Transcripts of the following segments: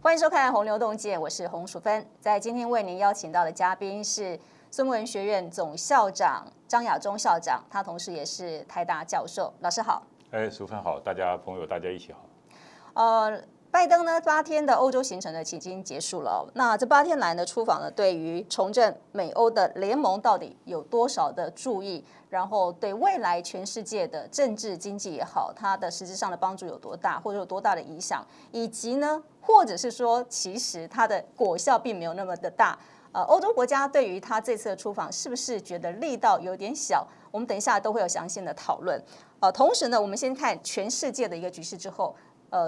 欢迎收看《洪流洞见》，我是洪淑芬。在今天为您邀请到的嘉宾是孙文学院总校长张亚中校长，他同时也是台大教授。老师好。淑芬好，大家朋友大家一起好。拜登呢8天的欧洲行程呢已经结束了。那这8天来的出访呢，对于重振美欧的联盟到底有多少的注意？然后对未来全世界的政治经济也好，它的实质上的帮助有多大，或者有多大的影响，以及呢，或者是说其实它的果效并没有那么的大。欧洲国家对于他这次的出访是不是觉得力道有点小？我们等一下都会有详细的讨论。同时呢，我们先看全世界的一个局势之后。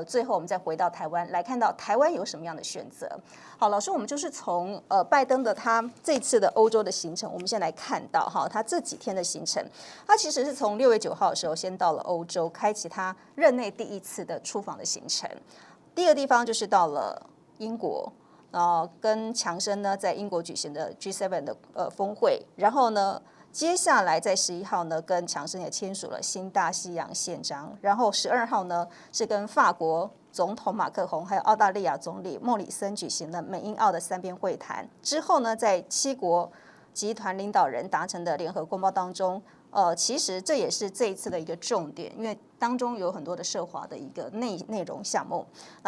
最后我们再回到台湾来看到台湾有什么样的选择。好，老师，我们就是从拜登的他这次的欧洲的行程，我们先来看到哈，他这几天的行程，他其实是从6月9号的时候先到了欧洲，开启他任内第一次的出访的行程。第二个地方就是到了英国，跟强生呢在英国举行的 G7 的峰会，然后呢。接下来在11号呢，跟强生也签署了新大西洋宪章，然后12号呢是跟法国总统马克宏还有澳大利亚总理莫里森举行了美英澳的3边会谈。之后呢，在7国集团领导人达成的联合公报当中，其实这也是这一次的一个重点，因为当中有很多的涉华的一个内容项目。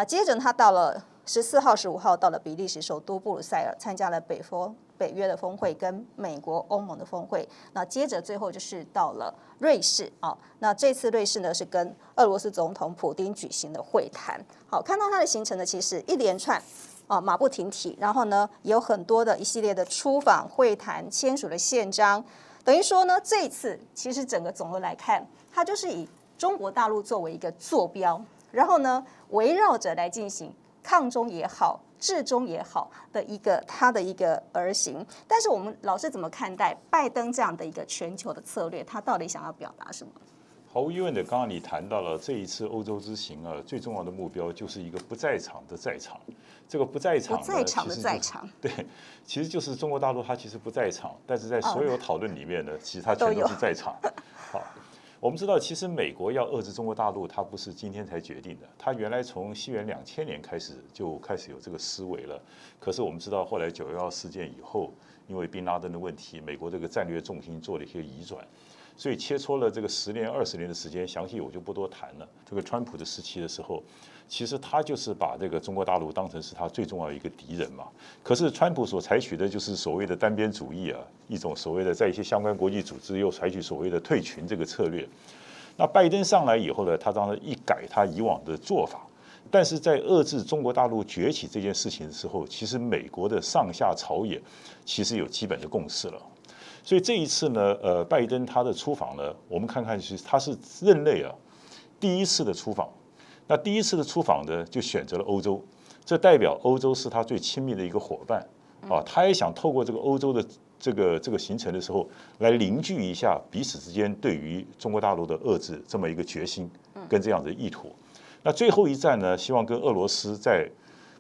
接着他到了14号、15号到了比利时首都布鲁塞尔，参加了北约的峰会跟美国、欧盟的峰会。那接着最后就是到了瑞士啊。那这次瑞士呢是跟俄罗斯总统普丁举行的会谈。好，看到他的行程呢，其实一连串马不停蹄，然后呢有很多的一系列的出访、会谈、签署的宪章。等于说呢，这一次其实整个总的来看，它就是以中国大陆作为一个坐标，然后呢围绕着来进行抗中也好。治中也好的他的一个而行，但是我们老师怎么看待拜登这样的一个全球的策略？他到底想要表达什么？毫无疑问的，刚刚你谈到了这一次欧洲之行啊，最重要的目标就是一个不在场的在场。这个不在场的在场，对，其实就是中国大陆它其实不在场，但是在所有讨论里面呢，其实它全都是在场。好。我们知道，其实美国要遏制中国大陆，它不是今天才决定的。它原来从西元2000年开始就开始有这个思维了。可是我们知道，后来911事件以后，因为宾拉登的问题，美国这个战略重心做了一些移转，所以切磋了这个10年、20年的时间，详细我就不多谈了。这个川普的时期的时候，其实他就是把这个中国大陆当成是他最重要的一个敌人嘛。可是川普所采取的就是所谓的单边主义啊，一种所谓的在一些相关国际组织又采取所谓的退群这个策略。那拜登上来以后呢，他当然一改他以往的做法，但是在遏制中国大陆崛起这件事情的时候，其实美国的上下朝野其实有基本的共识了。所以这一次呢，拜登他的出访呢，我们看看是他是任内第一次的出访。那第一次的出访呢，就选择了欧洲，这代表欧洲是他最亲密的一个伙伴啊。他也想透过这个欧洲的这个行程的时候，来凝聚一下彼此之间对于中国大陆的遏制这么一个决心跟这样的意图。那最后一站呢，希望跟俄罗斯在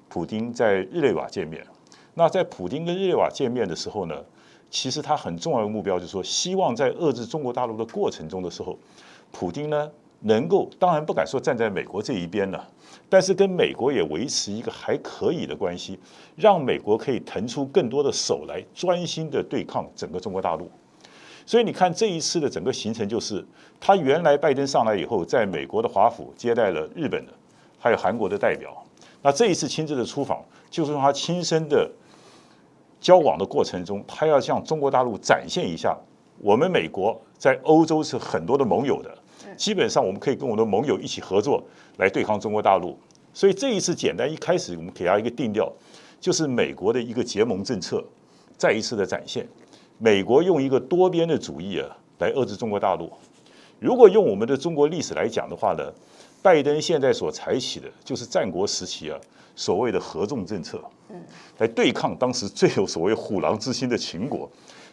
普丁在日内瓦见面。那在普丁跟日内瓦见面的时候呢，其实他很重要的目标就是说，希望在遏制中国大陆的过程中的时候，普丁呢能够，当然不敢说站在美国这一边了，但是跟美国也维持一个还可以的关系，让美国可以腾出更多的手来专心的对抗整个中国大陆。所以你看这一次的整个行程，就是他原来拜登上来以后，在美国的华府接待了日本的还有韩国的代表，那这一次亲自的出访，就是让他亲身的交往的过程中，他要向中国大陆展现一下，我们美国在欧洲是很多的盟友的，基本上我们可以跟我们的盟友一起合作来对抗中国大陆。所以这一次简单一开始我们给他一个定调，就是美国的一个结盟政策再一次的展现。美国用一个多边的主义来遏制中国大陆。如果用我们的中国历史来讲的话呢，拜登现在所采取的就是战国时期所谓的合纵政策，来对抗当时最有所谓虎狼之心的秦国。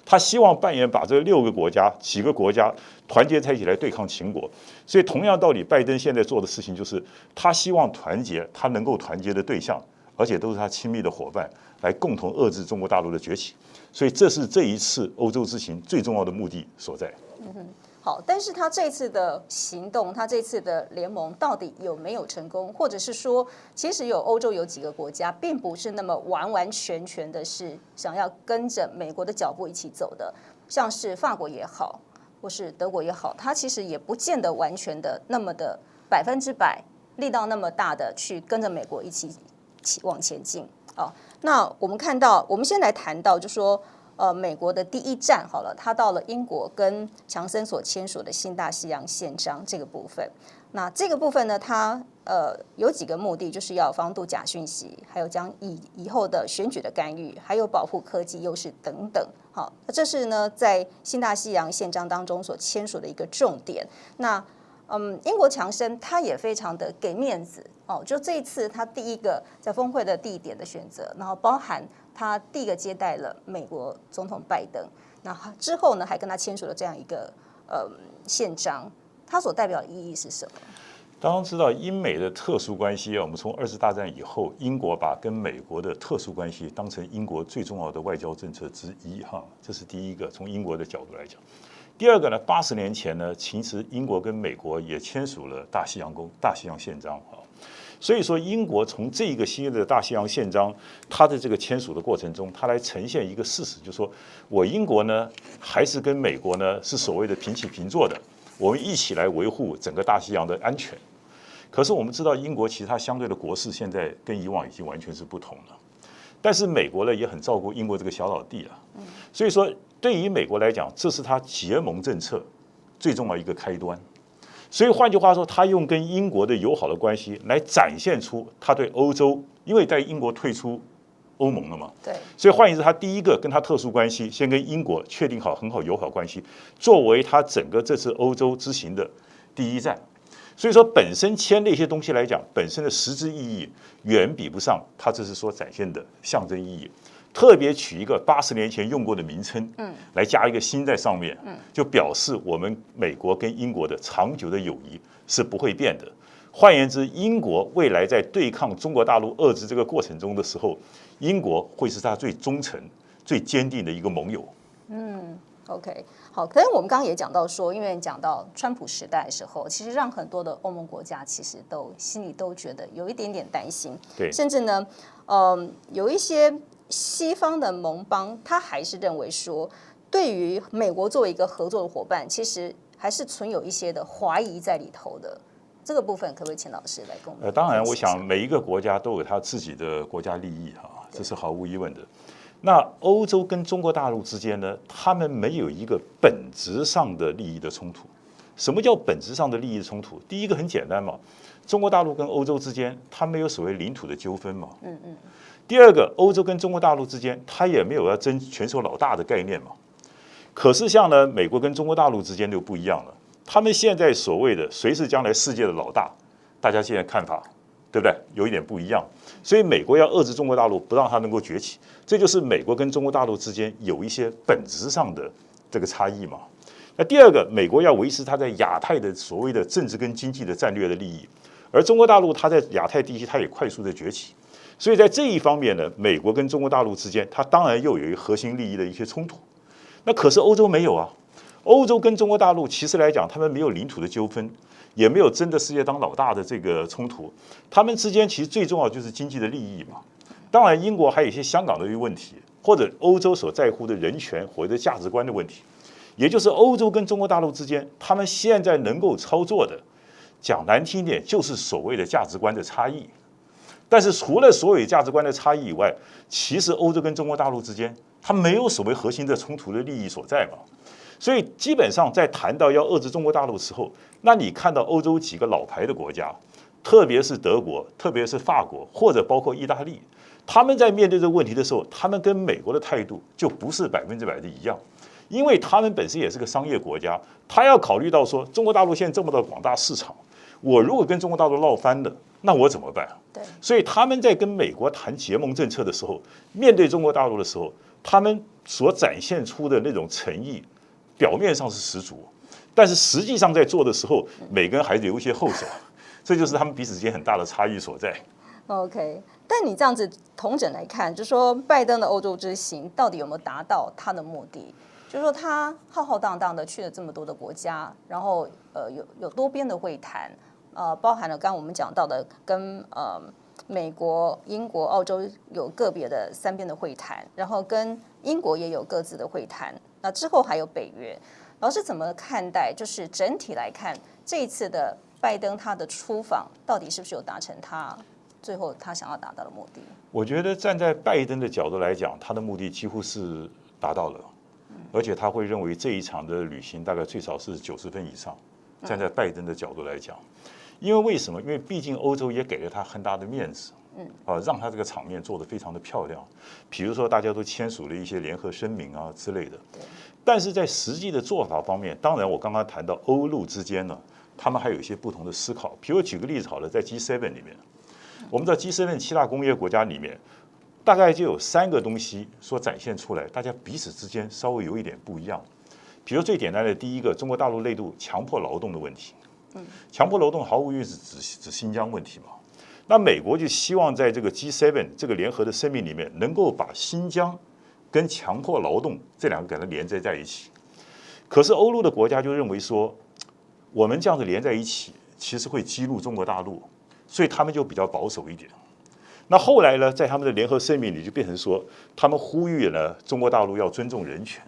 他希望扮演把这6个国家、几个国家团结在一起来对抗秦国。所以同样道理，拜登现在做的事情就是他希望团结他能够团结的对象，而且都是他亲密的伙伴，来共同遏制中国大陆的崛起。所以这是这一次欧洲之行最重要的目的所在。好，但是他这次的行动，他这次的联盟到底有没有成功，或者是说，其实欧洲有几个国家，并不是那么完完全全的是想要跟着美国的脚步一起走的，像是法国也好，或是德国也好，它其实也不见得完全的那么的100%力道那么大的去跟着美国一起往前进啊。那我们看到，我们先来谈到，就说。美国的第一站好了，他到了英国跟强森所签署的新大西洋宪章这个部分。那这个部分呢，它有几个目的，就是要防杜假讯息，还有将以后的选举的干预，还有保护科技优势等等。好，这是呢在新大西洋宪章当中所签署的一个重点。那英国强生他也非常的给面子哦，就这一次他第一个在峰会的地点的选择，然后包含他第一个接待了美国总统拜登，那之后呢还跟他签署了这样一个宪章，它所代表的意义是什么？当然知道英美的特殊关系啊，我们从2次大战以后，英国把跟美国的特殊关系当成英国最重要的外交政策之一哈，这是第一个，从英国的角度来讲。第二个呢，80年前呢，其实英国跟美国也签署了大西洋宪章啊，所以说英国从这个新的大西洋宪章，它的这个签署的过程中，它来呈现一个事实，就是说我英国呢还是跟美国呢是所谓的平起平坐的，我们一起来维护整个大西洋的安全。可是我们知道，英国其实它相对的国势现在跟以往已经完全是不同了。但是美国呢也很照顾英国这个小老弟啊，所以说对于美国来讲，这是他结盟政策最重要一个开端。所以换句话说，他用跟英国的友好的关系来展现出他对欧洲，因为在英国退出欧盟了嘛，对，所以换言之，他第一个跟他特殊关系，先跟英国确定好很好友好关系，作为他整个这次欧洲之行的第一站。所以说，本身签那些东西来讲，本身的实质意义远比不上他这是所展现的象征意义。特别取一个80年前用过的名称，来加一个新在上面，就表示我们美国跟英国的长久的友谊是不会变的。换言之，英国未来在对抗中国大陆遏制这个过程中的时候，英国会是他最忠诚、最坚定的一个盟友。OK， 好，可是我们刚刚也讲到说，因为讲到川普时代的时候，其实让很多的欧盟国家其实都心里都觉得有一点点担心，对，甚至呢，有一些西方的盟邦，他还是认为说，对于美国作为一个合作的伙伴，其实还是存有一些的怀疑在里头的。这个部分可不可以请老师来跟我们？当然，我想每一个国家都有他自己的国家利益哈，这是毫无疑问的。那欧洲跟中国大陆之间呢，他们没有一个本质上的利益的冲突。什么叫本质上的利益冲突？第一个很简单嘛，中国大陆跟欧洲之间，它没有所谓领土的纠纷嘛。第二个，欧洲跟中国大陆之间，它也没有要争全球老大的概念嘛。可是像呢，美国跟中国大陆之间就不一样了，他们现在所谓的谁是将来世界的老大，大家现在看法，对不对？有一点不一样。所以美国要遏制中国大陆，不让它能够崛起，这就是美国跟中国大陆之间有一些本质上的这个差异嘛。那第二个，美国要维持它在亚太的所谓的政治跟经济的战略的利益，而中国大陆它在亚太地区它也快速的崛起，所以在这一方面呢，美国跟中国大陆之间，它当然又有一个核心利益的一些冲突。那可是欧洲没有啊，欧洲跟中国大陆其实来讲，他们没有领土的纠纷。也没有真的世界当老大的这个冲突，他们之间其实最重要就是经济的利益嘛。当然，英国还有一些香港的一个问题，或者欧洲所在乎的人权或者价值观的问题，也就是欧洲跟中国大陆之间，他们现在能够操作的，讲难听点，就是所谓的价值观的差异。但是除了所有价值观的差异以外，其实欧洲跟中国大陆之间，它没有所谓核心的冲突的利益所在嘛。所以基本上在谈到要遏制中国大陆的时候，那你看到欧洲几个老牌的国家，特别是德国，特别是法国，或者包括意大利，他们在面对这个问题的时候，他们跟美国的态度就不是100%的一样，因为他们本身也是个商业国家，他要考虑到说中国大陆现在这么的广大市场，我如果跟中国大陆闹翻了，那我怎么办？对，所以他们在跟美国谈结盟政策的时候，面对中国大陆的时候，他们所展现出的那种诚意，表面上是十足，但是实际上在做的时候，每个人还留一些后手，这就是他们彼此之间很大的差异所在。OK， 但你这样子统整来看，就说拜登的欧洲之行到底有没有达到他的目的？就是说他浩浩荡荡的去了这么多的国家，然后有多边的会谈，包含了刚刚我们讲到的跟美国、英国、澳洲有个别的3边的会谈，然后跟英国也有各自的会谈，那之后还有北约。老师怎么看待？就是整体来看，这一次的拜登他的出访，到底是不是有达成他最后他想要达到的目的？我觉得站在拜登的角度来讲，他的目的几乎是达到了，而且他会认为这一场的旅行大概最少是90分以上。站在拜登的角度来讲，因为为什么？因为毕竟欧洲也给了他很大的面子，让他这个场面做得非常的漂亮。比如说大家都签署了一些联合声明啊之类的。但是在实际的做法方面，当然我刚刚谈到欧陆之间呢，他们还有一些不同的思考。比如举个例子好了，在 G7 里面，我们知道 G7 7大工业国家里面，大概就有3个东西所展现出来，大家彼此之间稍微有一点不一样。比如最简单的第一个，中国大陆内部强迫劳动的问题。强迫劳动毫无疑问是指新疆问题嘛？那美国就希望在这个 G7 这个联合的声明里面，能够把新疆跟强迫劳动这2个给它连接在一起。可是欧陆的国家就认为说，我们这样子连在一起，其实会激怒中国大陆，所以他们就比较保守一点。那后来呢，在他们的联合声明里就变成说，他们呼吁呢中国大陆要尊重人权。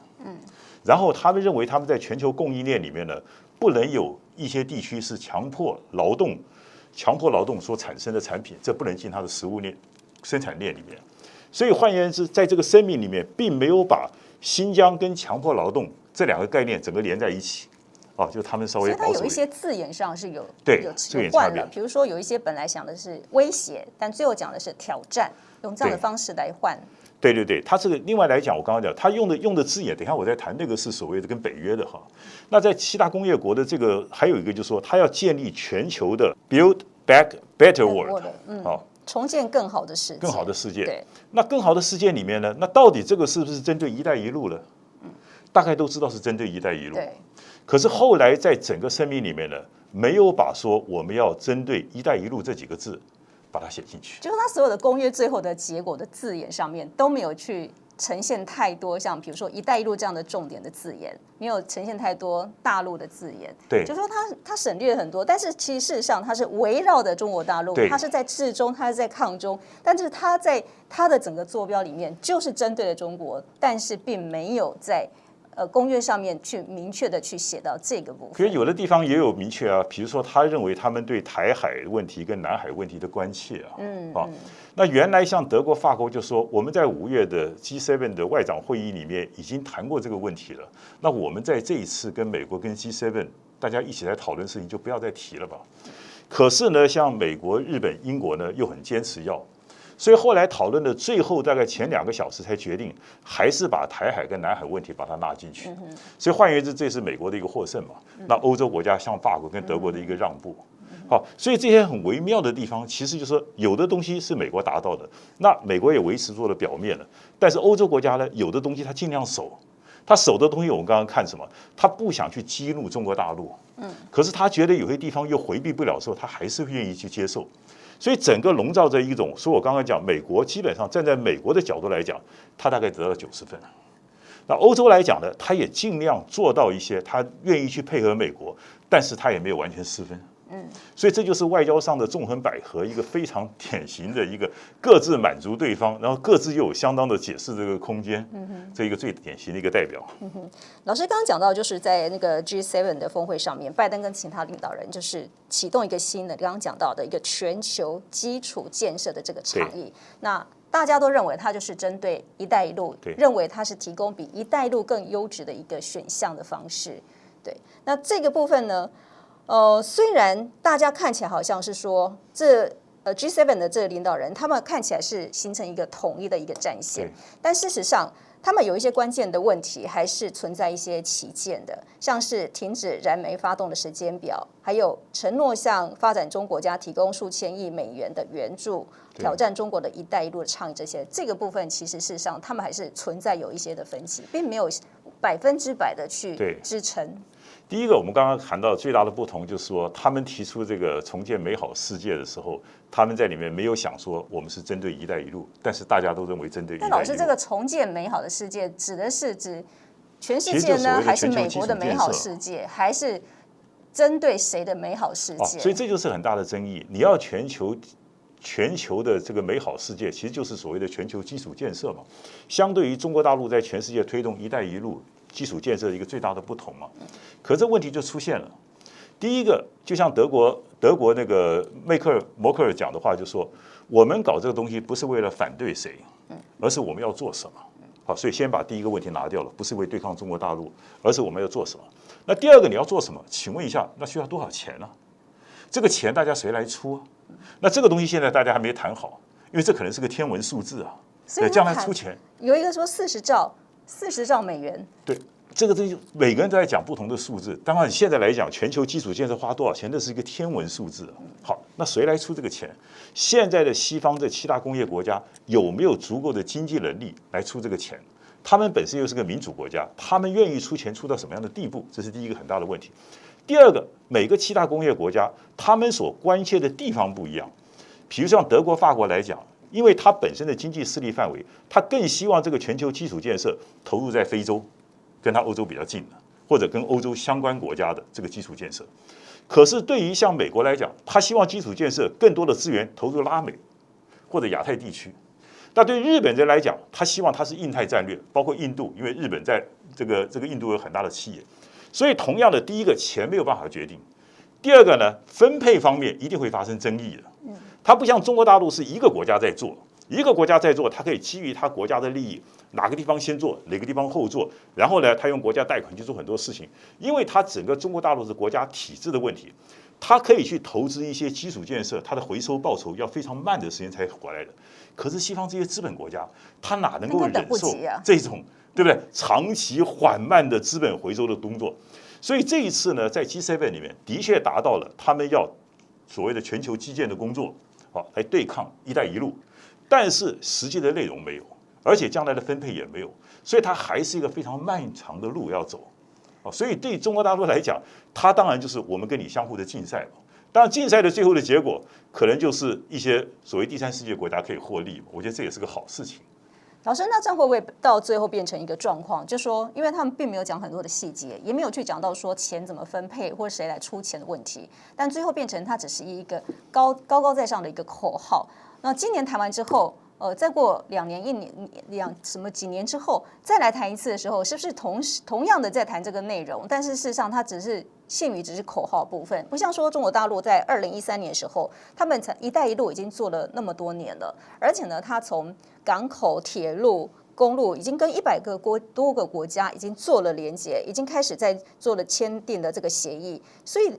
然后他们认为他们在全球供应链里面呢，不能有一些地区是强迫劳动所产生的产品，这不能进它的食物链生产链里面。所以换言之，在这个声明里面，并没有把新疆跟强迫劳动这2个概念整个连在一起。就他们稍微保守一点。所以它有一些字眼上是有换了，比如说有一些本来想的是威胁，但最后讲的是挑战，用这样的方式来换。对，他这个另外来讲，我刚刚讲他用的字眼，等一下我再谈，那个是所谓的跟北约的哈。那在7大工业国的这个还有一个就是说，他要建立全球的 Build Back Better World，重建更好的世界。更好的世界。对。那更好的世界里面呢，那到底这个是不是针对“一带一路”呢？大概都知道是针对“一带一路”。对。可是后来在整个声明里面呢，没有把说我们要针对“一带一路”这几个字把它写进去，就是他所有的公约最后的结果的字眼上面都没有去呈现太多像比如说“一带一路”这样的重点的字眼，没有呈现太多大陆的字眼。对，就说他省略很多，但是其实事实上他是围绕着中国大陆，他是在治中，他是在抗中，但是他在他的整个坐标里面就是针对了中国，但是并没有在公约上面去明确的去写到这个部分。可是有的地方也有明确啊，比如说他认为他们对台海问题跟南海问题的关切啊，那原来像德国、法国就说我们在5月的 G7 的外长会议里面已经谈过这个问题了，那我们在这一次跟美国跟 G7 大家一起来讨论事情就不要再提了吧。可是呢，像美国、日本、英国呢又很坚持要。所以后来讨论的最后大概前2个小时才决定，还是把台海跟南海问题把它纳进去。所以换言之，这是美国的一个获胜嘛。那欧洲国家像法国跟德国的一个让步。好，所以这些很微妙的地方，其实就是说有的东西是美国达到的，那美国也维持住了表面了。但是欧洲国家呢，有的东西它尽量守，他守的东西我们刚刚看什么？他不想去激怒中国大陆。可是他觉得有些地方又回避不了的时候，他还是愿意去接受。所以整个笼罩着一种，所以我刚刚讲，美国基本上站在美国的角度来讲，他大概得到90分。那欧洲来讲呢，他也尽量做到一些，他愿意去配合美国，但是他也没有完全失分。所以这就是外交上的纵横捭阖，一个非常典型的一个各自满足对方，然后各自又有相当的解释这个空间，这一个最典型的一个代表。老师刚刚讲到，就是在那个 G7 的峰会上面，拜登跟其他领导人就是启动一个新的，刚刚讲到的一个全球基础建设的这个倡议。那大家都认为它就是针对“一带一路”，认为它是提供比“一带一路”更优质的一个选项的方式。对，那这个部分呢？虽然大家看起来好像是说这G7 的这个领导人，他们看起来是形成一个统一的一个战线，但事实上，他们有一些关键的问题还是存在一些歧见的，像是停止燃煤发动的时间表，还有承诺向发展中国家提供数千亿美元的援助，挑战中国的一带一路的倡议，这个部分其实事实上他们还是存在有一些的分歧，并没有100%的去支撑。第一个，我们刚刚谈到最大的不同，就是说，他们提出这个重建美好世界的时候，他们在里面没有想说我们是针对“一带一路”，但是大家都认为针对“一带一路”。但老师，这个重建美好的世界指的是指全世界呢，还是美国的美好世界，还是针对谁的美好世界？所以这就是很大的争议。你要全球的这个美好世界，其实就是所谓的全球基础建设嘛。相对于中国大陆在全世界推动“一带一路”基础建设的一个最大的不同嘛。可这问题就出现了。第一个，就像德国那个默克尔讲的话，就说我们搞这个东西不是为了反对谁，而是我们要做什么。好，所以先把第一个问题拿掉了，不是为对抗中国大陆，而是我们要做什么。那第二个你要做什么？请问一下，那需要多少钱呢？这个钱大家谁来出啊？那这个东西现在大家还没谈好，因为这可能是个天文数字啊。所以将来出钱，有一个说40兆美元。对，这个东西每个人都在讲不同的数字。当然，现在来讲，全球基础建设花多少钱，那是一个天文数字啊。好，那谁来出这个钱？现在的西方这7大工业国家有没有足够的经济能力来出这个钱？他们本身又是个民主国家，他们愿意出钱出到什么样的地步？这是第一个很大的问题。第二个，每个7大工业国家，他们所关切的地方不一样。比如像德国、法国来讲，因为它本身的经济势力范围，它更希望这个全球基础建设投入在非洲，跟它欧洲比较近的，或者跟欧洲相关国家的这个基础建设。可是对于像美国来讲，他希望基础建设更多的资源投入拉美或者亚太地区。那对于日本人来讲，他希望它是印太战略，包括印度，因为日本在这个印度有很大的企业。所以同样的，第一个钱没有办法决定，第二个呢，分配方面一定会发生争议的。它不像中国大陆是一个国家在做，一个国家在做，它可以基于它国家的利益，哪个地方先做，哪个地方后做，然后呢，它用国家贷款去做很多事情。因为它整个中国大陆是国家体制的问题，它可以去投资一些基础建设，它的回收报酬要非常慢的时间才回来的。可是西方这些资本国家，它哪能够忍受这种，对不对？长期缓慢的资本回收的工作。所以这一次呢，在 G7 里面的确达到了他们要所谓的全球基建的工作，来对抗“一带一路”，但是实际的内容没有，而且将来的分配也没有，所以它还是一个非常漫长的路要走。所以对中国大陆来讲，它当然就是我们跟你相互的竞赛嘛。当然，竞赛的最后的结果，可能就是一些所谓第三世界国家可以获利，我觉得这也是个好事情。老师，那这样会不会到最后变成一个状况，就说因为他们并没有讲很多的细节，也没有去讲到说钱怎么分配或者谁来出钱的问题，但最后变成它只是一个高高在上的一个口号。那今年谈完之后，再过2年、1年、几年之后再来谈一次的时候，是不是同样的在谈这个内容？但是事实上它只是限于只是口号部分，不像说中国大陆在2013年的时候，他们“一带一路”已经做了那么多年了，而且呢，它从港口、铁路、公路已经跟多个国家已经做了连接，已经开始在做了签订的这个协议，所以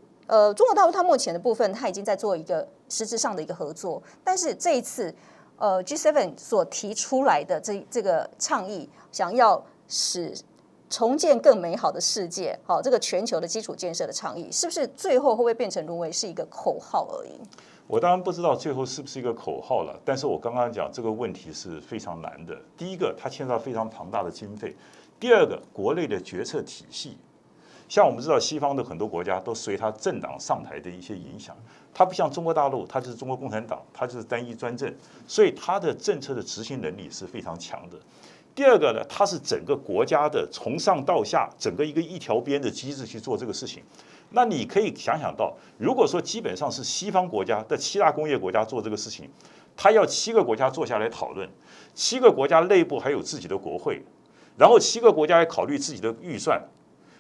中国大陆它目前的部分，它已经在做一个实质上的一个合作，但是这一次G7 所提出来的这个倡议，想要使重建更美好的世界，好，这个全球的基础建设的倡议，是不是最后会不会变成沦为是一个口号而已？我当然不知道最后是不是一个口号了，但是我刚刚讲这个问题是非常难的。第一个，它牵涉到非常庞大的经费；第二个，国内的决策体系。像我们知道，西方的很多国家都随它政党上台的一些影响，它不像中国大陆，它就是中国共产党，它就是单一专政，所以它的政策的执行能力是非常强的。第二个呢，它是整个国家的从上到下，整个一条边的机制去做这个事情。那你可以想想到，如果说基本上是西方国家的7大工业国家做这个事情，它要7个国家坐下来讨论，7个国家内部还有自己的国会，然后7个国家也考虑自己的预算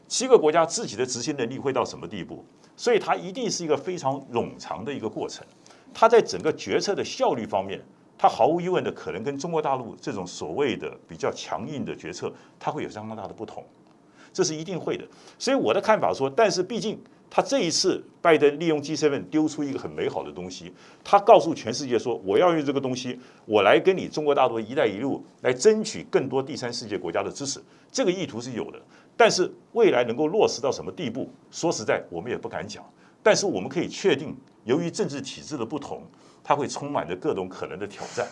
，7个国家自己的执行能力会到什么地步？所以它一定是一个非常冗长的一个过程。它在整个决策的效率方面，它毫无疑问的可能跟中国大陆这种所谓的比较强硬的决策，它会有相当大的不同。这是一定会的。所以我的看法说，但是毕竟他这一次拜登利用 G7 丢出一个很美好的东西，他告诉全世界说，我要用这个东西，我来跟你中国大陆的一带一路来争取更多第三世界国家的支持，这个意图是有的。但是未来能够落实到什么地步，说实在我们也不敢讲。但是我们可以确定，由于政治体制的不同，它会充满着各种可能的挑战。